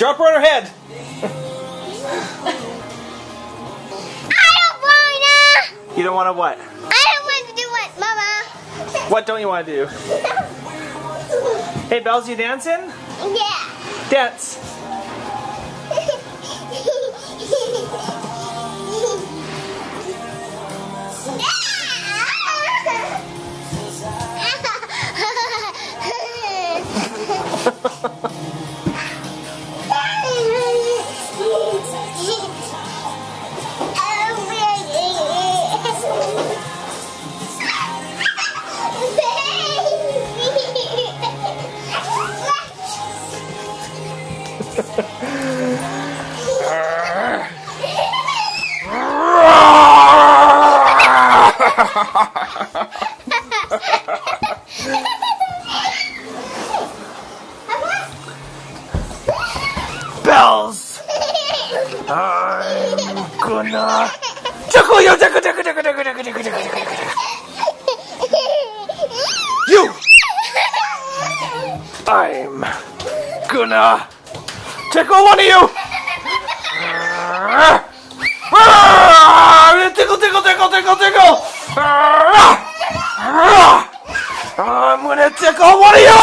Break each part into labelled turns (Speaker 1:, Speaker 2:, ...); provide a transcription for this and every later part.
Speaker 1: Drop her on her head.
Speaker 2: I don't wanna.
Speaker 1: You don't want to what?
Speaker 2: I don't want to do it, Mama.
Speaker 1: What don't you want to do? Hey, Bells, you dancing?
Speaker 2: Yeah.
Speaker 1: Dance. Bells! I'm gonna tickle you! Tickle! You! I'm gonna tickle one of you! Tickle! I'm gonna tickle one of you!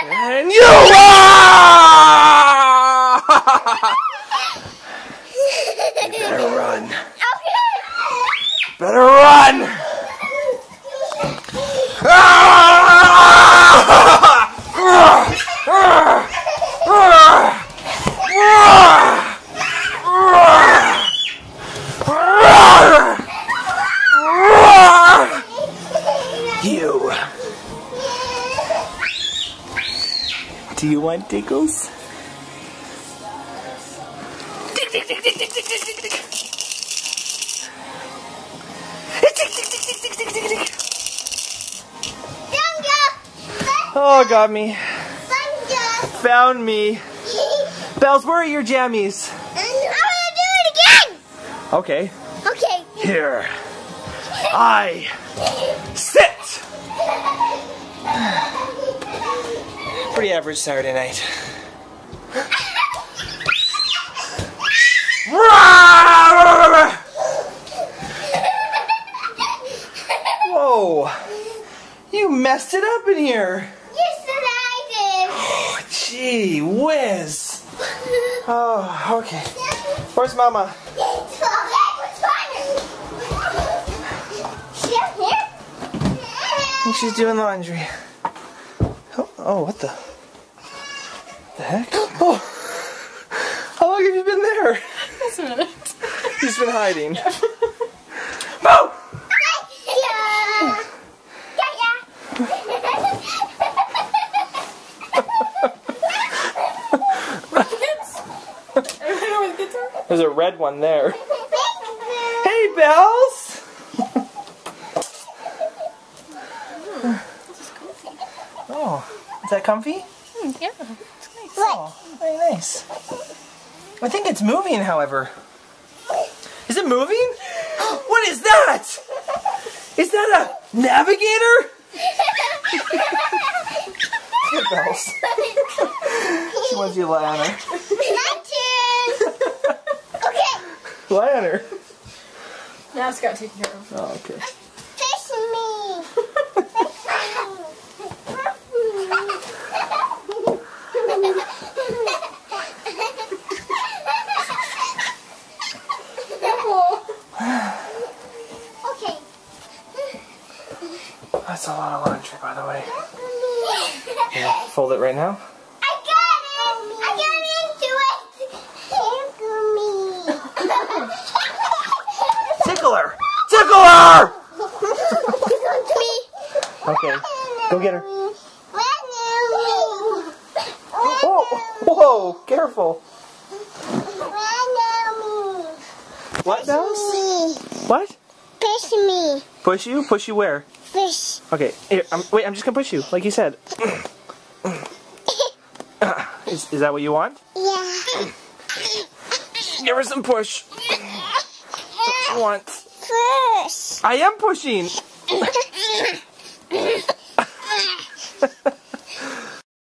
Speaker 1: And you! You better run. Better run! You. Do you want tickles? Oh, got me. Found me. Bells, where are your jammies?
Speaker 2: I want to do it again.
Speaker 1: Okay.
Speaker 2: Okay.
Speaker 1: Here. I sit. Pretty average Saturday night. Whoa. You messed it up in here.
Speaker 2: Yes, I did.
Speaker 1: Oh, gee whiz. Oh, okay. Where's Mama? I think she's doing laundry. Oh, what the heck? Oh, how long have you been there?
Speaker 3: Just a minute.
Speaker 1: She's been hiding. Boo! There's a red one there. Hey, Bells! Oh, is that comfy?
Speaker 3: Yeah, it's nice.
Speaker 1: Oh, very nice. I think it's moving, however. Is it moving? What is that? Is that a navigator? Good, Bells. She wants you to lie on her. Lie on her.
Speaker 3: Now it's got taken care of.
Speaker 1: Oh, okay.
Speaker 2: Fish me. Okay.
Speaker 1: That's a lot of laundry, by the way. Here, fold it right now.
Speaker 2: I got into it.
Speaker 1: Tickle her! Tickle her!
Speaker 2: Me.
Speaker 1: Okay, go get her. Oh, whoa, careful. What, Bells? What?
Speaker 2: Push me.
Speaker 1: Push you? Push you where?
Speaker 2: Fish.
Speaker 1: Okay, here, wait, I'm just gonna push you, like you said. Is that what you want?
Speaker 2: Yeah.
Speaker 1: Give her some push. What you want?
Speaker 2: Fish.
Speaker 1: I am pushing.